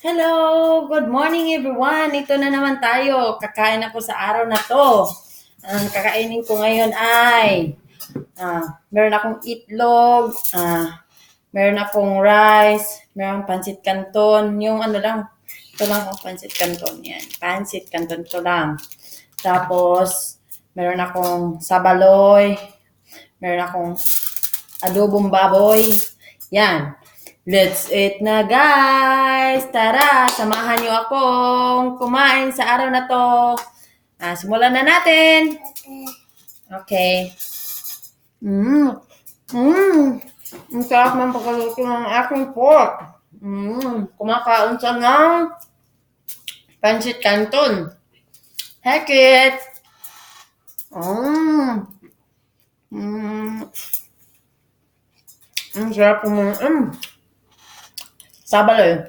Hello! Good morning everyone! Ito na naman tayo. Kakain ako sa araw na to. Ang kakainin ko ngayon ay meron akong itlog, meron akong rice, meron pancit canton, yung ano lang, ito lang ang pancit canton. Yan, pancit canton ito lang. Tapos, meron akong sabaloy, meron akong adobong baboy. Yan. Let's eat na guys! Tara, samahan niyo akong kumain sa araw na to. Simulan na natin. Okay. Ang sarap ng pagkaluto ng aking pork. Kumakain siya ng pancit canton. Heck it! Ang sarap kumain. Sabaloy.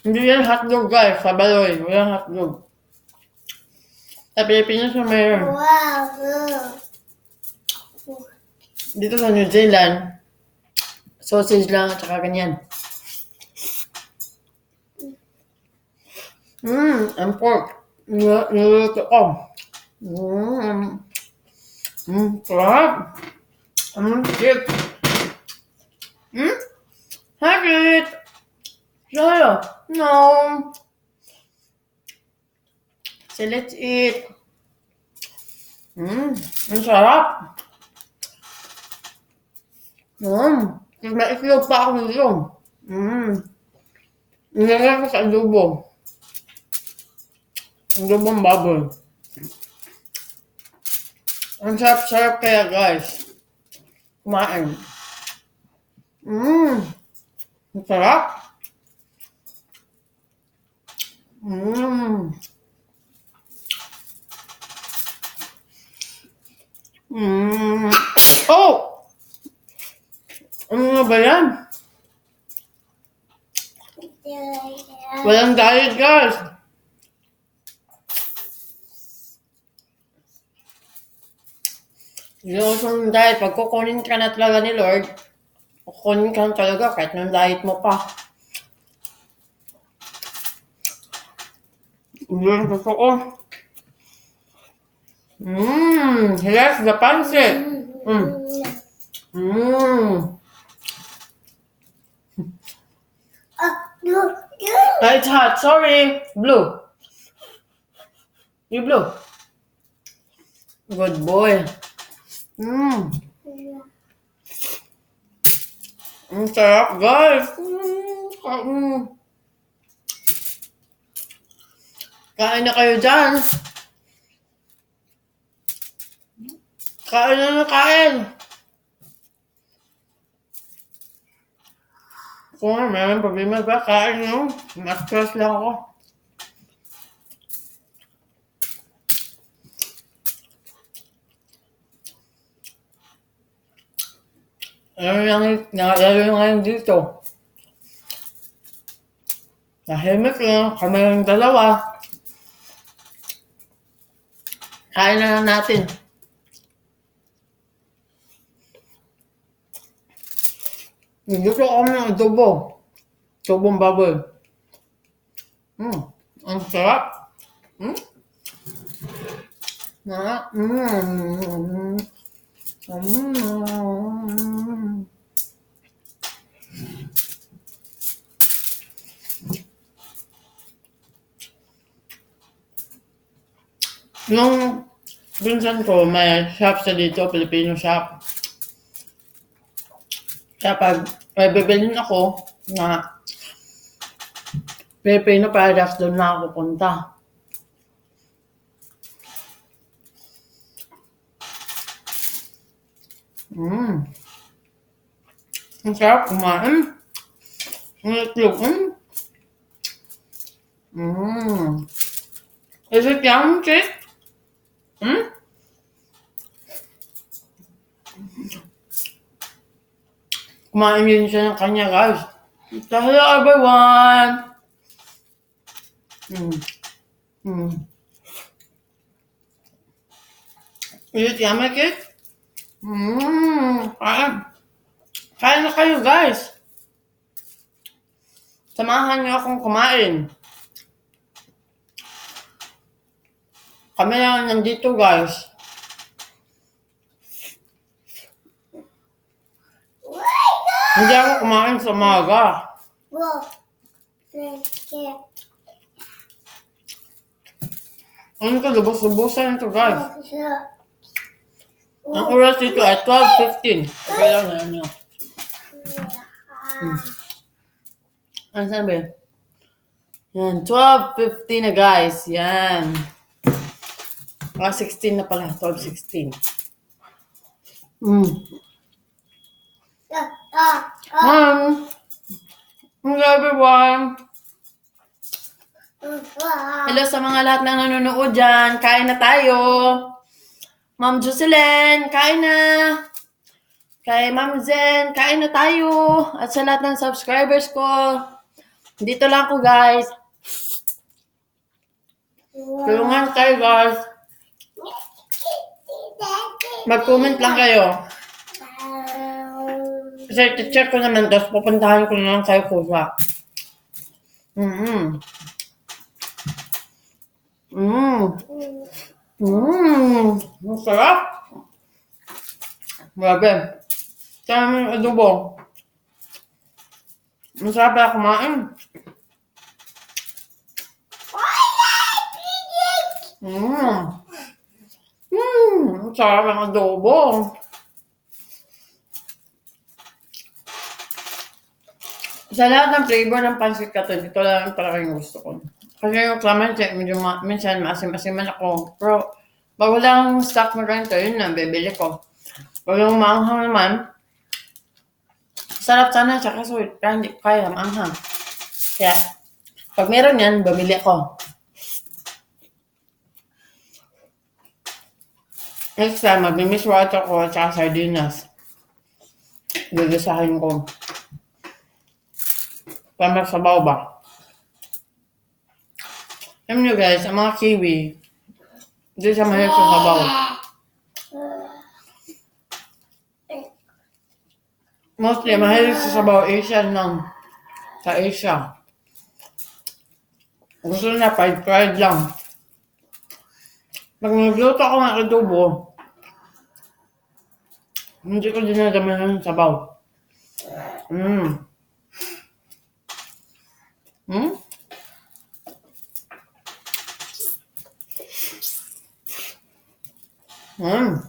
Hindi yan hotdog guys, sabaloy. Walang hotdog. Sa Pilipinas na mayroon. Wow. Dito sa New Zealand, sausage lang at saka ganyan. Ang pork. Niluto ko. Sarap. Shit. Have it. Solo. No. So let's eat. Ang sarap. May itlog pa ako dito. Nilagay ko sa adobo. Adobong baboy. Ang sarap-sarap kaya guys. Kumain. Ang sarap. Oh! Ano nga ba yan? Walang diet guys. Yung diet, pag kukunin ka na talaga ni Lord, kukunin ka na talaga kahit nang diet mo pa. Yan, totoo. Yes, the pancit. It's hot, sorry. Blue. You blue. Good boy. Ang sarap guys. Kain na kayo dyan. Kain na kain. Kung may problema ba, kain nyo. Mas-stress lang ako. Lalo ngayon dito. Nahimik lang, kami yung dalawa. Kain na lang natin. Gusto ko ng adobo. Adobong baboy. Ang sarap. Yung pinsan ko, may shop sa dito, Filipino shop. Kaya pag may bibilin ako na Filipino products, doon na ako pupunta. Ang sarap kumain. Ang itlog. Is it yum, Chick? Kumain din siya ng kanya, guys. Hello, everyone! Is it yummy, kid? Kain na kayo, guys. Samahan niyo akong kumain. Kami lang nandito, guys. Hindi ako kumain sa umaga. Ano ko, lubos-lubosan ito, guys. Ang oras dito ay 12:15. Okay lang na yun. Ano sabi? Yan, 12:50 na, guys. Yan. 16 na pala. 12:16. Hello, everyone. Hello sa mga lahat na nanonood dyan. Kain na tayo. Ma'am Jocelyn, kain na. Kay Ma'am Zen, kain na tayo. At sa lahat ng subscribers ko. Dito lang ako, guys. Tulungan tayo, guys. Mag-comment lang kayo. Kasi check ko naman, tapos pupuntahan ko na lang kayo kusa. Masarap. Grabe. Kaya may adobo. Masarap na kumain. Masarap ang adobo. Sa lahat ng flavor ng pansit canton, ito lang talaga yung gusto ko. Kasi yung clementine, medyo minsan maasim-asiman ako. Pero, pag walang stock na ganito, yun na, bibili ko. Pag yung maanghang naman, sarap sana, tsaka sweet. Kaya hindi ko kaya maanghang. Kaya, pag meron yan, bumili ako. Next time, mag-miss water ko at saka sardinas. Gigisahin ko. Para sabaw ba? Alam nyo guys, ang mga kiwi, hindi siya mahilig sa sabaw. Mostly, mahilig sa sabaw, Asian lang. Sa Asia. Gusto na, fried lang. Pag nagluto ako ng adobo, hindi ko dinadamihan ng sabaw.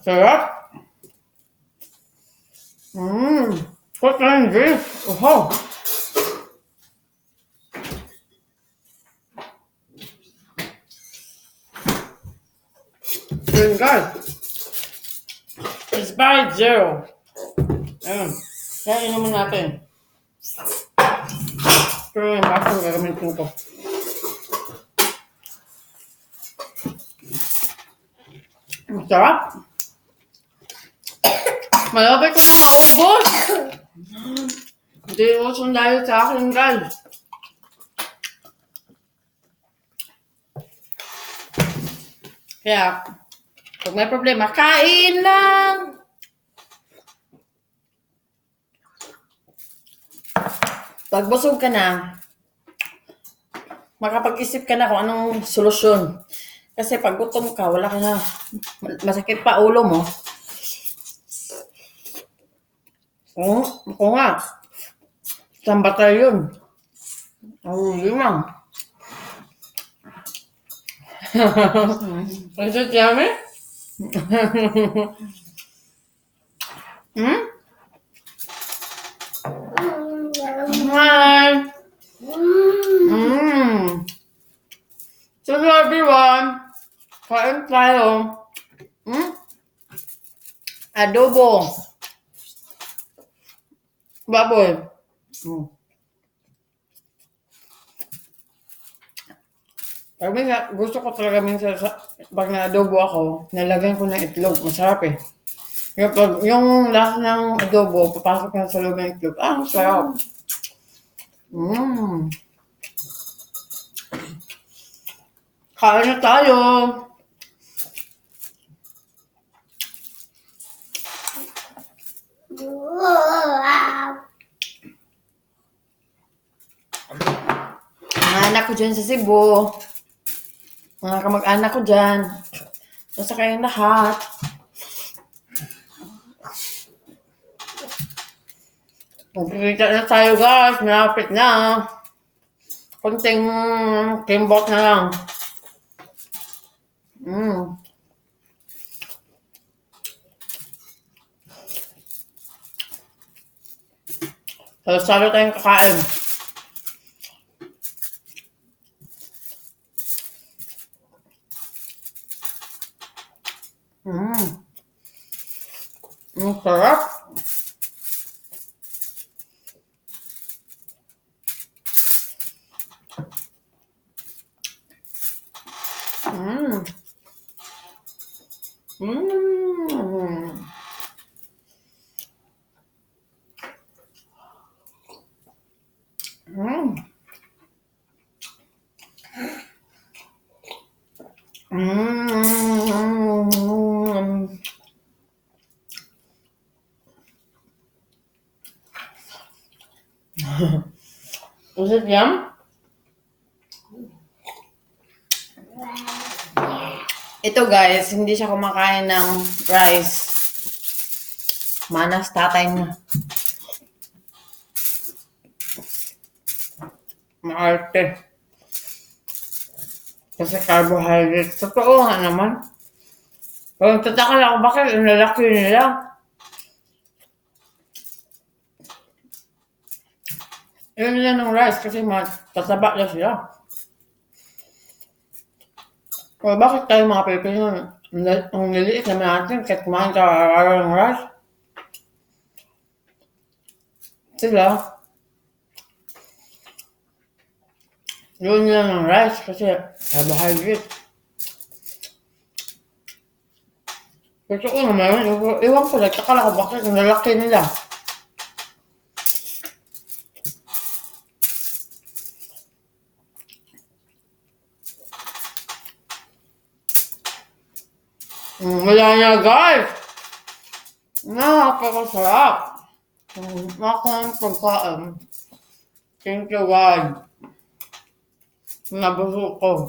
Sarap. What kind of drink? Oh. Yun guys. Expired 0. Ayun. Kaya inumin natin. Pero yung baso gagamitin ko. Sarap. Malapit ko na maubos. Hindi usong dahil sa akin guys. Kaya, pag may problema, kain lang. Pag busog ka na, makapag-isip ka na kung anong solusyon. Kasi pag gutom ka, wala ka na, masakit pa ulo mo. Ako nga. Saan ba tayo yun? Limang. Is it yummy? Hi. So everyone, kain tayo. Adobo. Baboy. Gusto ko talaga minsan pag na-adobo ako, nalagyan ko ng itlog. Masarap eh. Yung lasa ng adobo, papasok na sa loob ng itlog. Masarap. Kain na tayo. Mga anak ko dyan sa Cebu. Mga kamag-anak ko dyan. Basta kayong lahat. Magkikita na tayo guys. Malapit na. Konting kimbot na lang. Salo-salo tayong kakain. Ang sarap. Was it yum? Ito guys, hindi siya kumakain ng rice. Manas tatay niya. Maarte. Kasi carbohydrate. Totoo nga naman. Pero tataka lang ako bakit ang lalaki nila. Yun nila ng rice kasi matataba na sila. O bakit tayo mga Pilipino ang liliit naman natin kahit kumain ka araw ng rice? Sila, yun nila ng rice kasi carbohydrate. Totoo naman, iwan ko, nagtaka lang ako bakit ang lalaki nila. Wala na guys! Napakasarap! Makakang pagkain. Thank you God. Nabusog ko.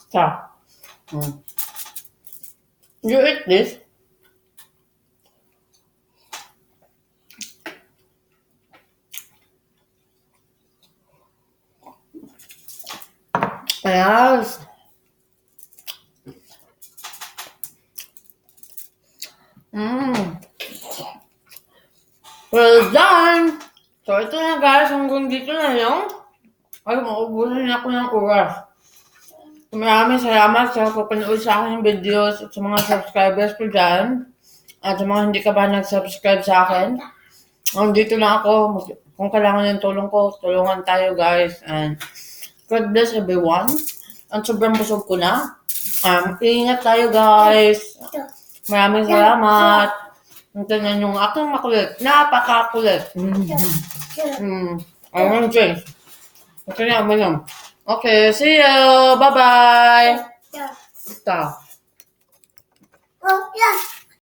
Stop. You eat this? Yes. Well done! So ito na guys, hanggang dito na lang. Ay, maubusan na ako ng oras. Maraming salamat sa papanood sa aking videos at sa mga subscribers ko dyan. At sa mga hindi ka ba nag-subscribe sa akin. Dito lang ako. Kung kailangan yung tulong ko, tulungan tayo guys. And God bless everyone. At sobrang busog ko na. Ingat tayo guys. Maraming salamat. Tingnan yung aking makulit. Napakakulit. Ayun, James. Okay na, malam. Okay, see you. Bye-bye. Stop.